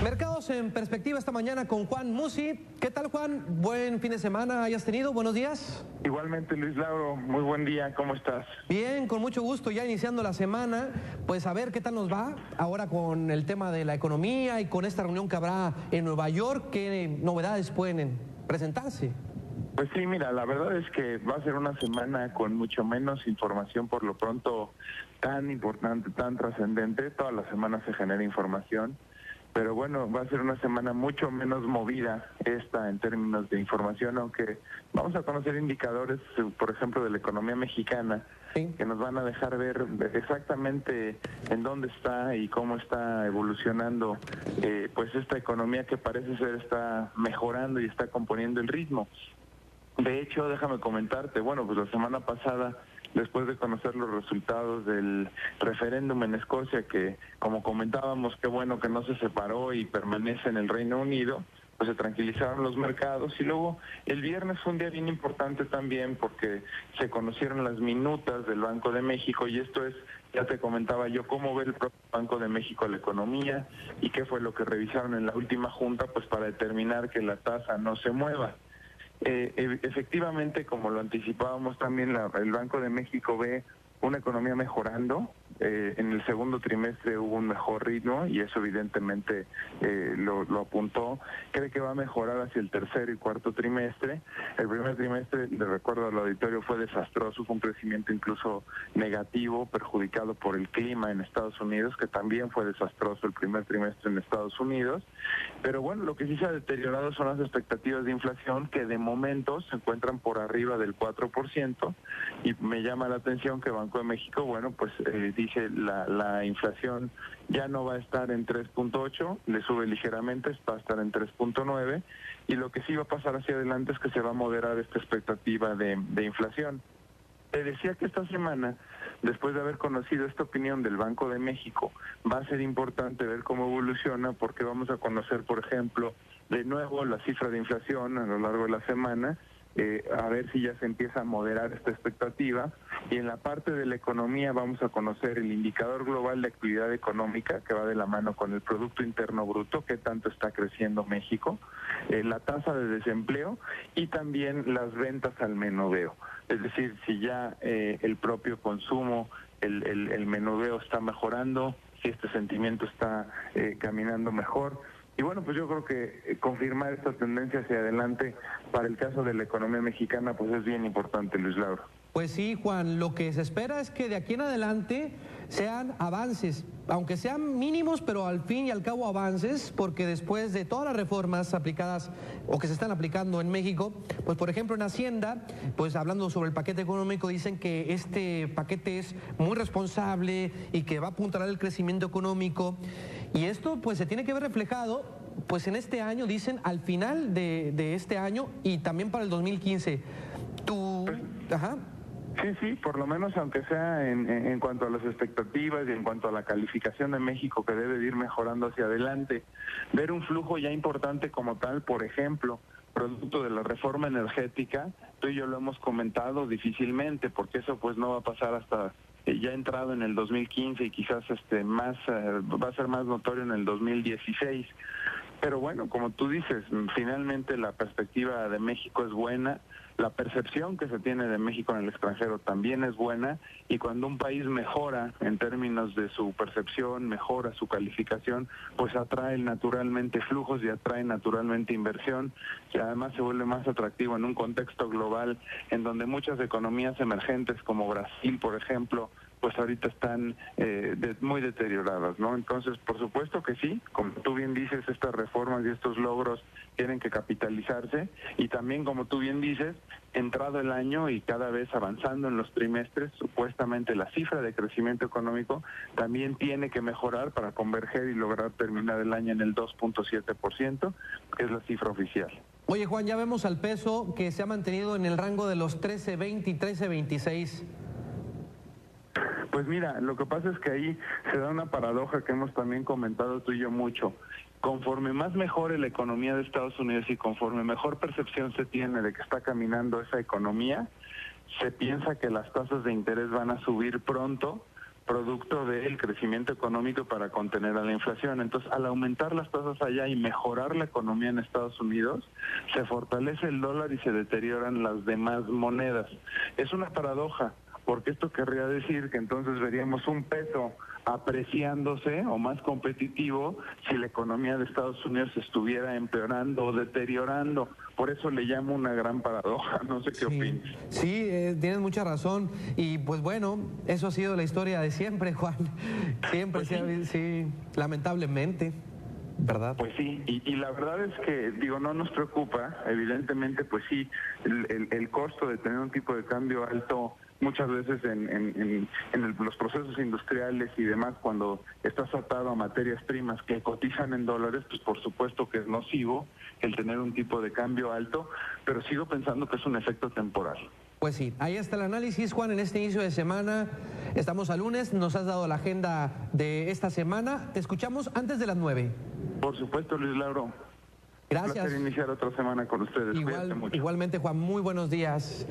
Mercados en perspectiva esta mañana con Juan Musi. ¿Qué tal, Juan? Buen fin de semana hayas tenido. Buenos días. Igualmente, Luis Lauro, muy buen día. ¿Cómo estás? Bien, con mucho gusto. Ya iniciando la semana, pues a ver qué tal nos va ahora con el tema de la economía y con esta reunión que habrá en Nueva York. ¿Qué novedades pueden presentarse? Pues sí, mira, la verdad es que va a ser una semana con mucho menos información, por lo pronto tan importante, tan trascendente. Toda la semana se genera información, pero bueno, va a ser una semana mucho menos movida esta en términos de información, aunque vamos a conocer indicadores, por ejemplo, de la economía mexicana, que nos van a dejar ver exactamente en dónde está y cómo está evolucionando pues esta economía que parece ser está mejorando y está componiendo el ritmo. De hecho, déjame comentarte, bueno, pues la semana pasada, después de conocer los resultados del referéndum en Escocia, que como comentábamos, qué bueno que no se separó y permanece en el Reino Unido, pues se tranquilizaron los mercados. Y luego el viernes fue un día bien importante también porque se conocieron las minutas del Banco de México, y esto es, ya te comentaba yo, cómo ve el propio Banco de México la economía y qué fue lo que revisaron en la última junta, pues para determinar que la tasa no se mueva. Efectivamente, como lo anticipábamos también, el Banco de México ve una economía mejorando. En el segundo trimestre hubo un mejor ritmo y eso evidentemente lo apuntó. Cree que va a mejorar hacia el tercer y cuarto trimestre. El primer trimestre, le recuerdo al auditorio, fue desastroso, fue un crecimiento incluso negativo, perjudicado por el clima en Estados Unidos, que también fue desastroso el primer trimestre en Estados Unidos. Pero bueno, lo que sí se ha deteriorado son las expectativas de inflación, que de momento se encuentran por arriba del 4%, y me llama la atención que Banco de México, bueno, pues dice la inflación ya no va a estar en 3.8, le sube ligeramente, va a estar en 3.9, y lo que sí va a pasar hacia adelante es que se va a moderar esta expectativa de inflación. Te decía que esta semana, después de haber conocido esta opinión del Banco de México, va a ser importante ver cómo evoluciona, porque vamos a conocer, por ejemplo, de nuevo la cifra de inflación a lo largo de la semana, a ver si ya se empieza a moderar esta expectativa. Y en la parte de la economía vamos a conocer el indicador global de actividad económica, que va de la mano con el Producto Interno Bruto, que tanto está creciendo México, la tasa de desempleo y también las ventas al menudeo. Es decir, si ya el propio consumo, el menudeo está mejorando, si este sentimiento está caminando mejor. Y bueno, pues yo creo que confirmar esta tendencia hacia adelante para el caso de la economía mexicana, pues es bien importante, Luis Lauro. Pues sí, Juan, lo que se espera es que de aquí en adelante sean avances, aunque sean mínimos, pero al fin y al cabo avances, porque después de todas las reformas aplicadas o que se están aplicando en México, pues por ejemplo en Hacienda, pues hablando sobre el paquete económico, dicen que este paquete es muy responsable y que va a apuntalar el crecimiento económico, y esto pues se tiene que ver reflejado pues en este año, dicen, al final de este año y también para el 2015. Ajá. Sí, por lo menos aunque sea en cuanto a las expectativas y en cuanto a la calificación de México, que debe de ir mejorando hacia adelante. Ver un flujo ya importante como tal, por ejemplo, producto de la reforma energética, tú y yo lo hemos comentado, difícilmente, porque eso pues no va a pasar hasta ya entrado en el 2015 y quizás va a ser más notorio en el 2016. Pero bueno, como tú dices, finalmente la perspectiva de México es buena, la percepción que se tiene de México en el extranjero también es buena, y cuando un país mejora en términos de su percepción, mejora su calificación, pues atrae naturalmente flujos y atrae naturalmente inversión, y además se vuelve más atractivo en un contexto global en donde muchas economías emergentes como Brasil, por ejemplo, pues ahorita están muy deterioradas, ¿no? Entonces, por supuesto que sí, como tú bien dices, estas reformas y estos logros tienen que capitalizarse, y también, como tú bien dices, entrado el año y cada vez avanzando en los trimestres, supuestamente la cifra de crecimiento económico también tiene que mejorar para converger y lograr terminar el año en el 2.7%, que es la cifra oficial. Oye, Juan, ya vemos al peso que se ha mantenido en el rango de los 13.20 y 13.26. Pues mira, lo que pasa es que ahí se da una paradoja que hemos también comentado tú y yo mucho. Conforme más mejore la economía de Estados Unidos y conforme mejor percepción se tiene de que está caminando esa economía, se piensa que las tasas de interés van a subir pronto, producto del crecimiento económico para contener a la inflación. Entonces, al aumentar las tasas allá y mejorar la economía en Estados Unidos, se fortalece el dólar y se deterioran las demás monedas. Es una paradoja, porque esto querría decir que entonces veríamos un peso apreciándose o más competitivo si la economía de Estados Unidos estuviera empeorando o deteriorando. Por eso le llamo una gran paradoja, no sé qué opinas. Sí, tienes mucha razón. Y pues bueno, eso ha sido la historia de siempre, Juan. Siempre, Pues sí, lamentablemente. ¿Verdad? Pues sí, y la verdad es que, digo, no nos preocupa, evidentemente, pues sí, el costo de tener un tipo de cambio alto muchas veces en los procesos industriales y demás, cuando estás atado a materias primas que cotizan en dólares, pues por supuesto que es nocivo el tener un tipo de cambio alto, pero sigo pensando que es un efecto temporal. Pues sí, ahí está el análisis, Juan, en este inicio de semana. Estamos a lunes, nos has dado la agenda de esta semana. Te escuchamos antes de las 9. Por supuesto, Luis Lauro. Gracias. Un placer iniciar otra semana con ustedes. Cuídate mucho. Igualmente, Juan, muy buenos días.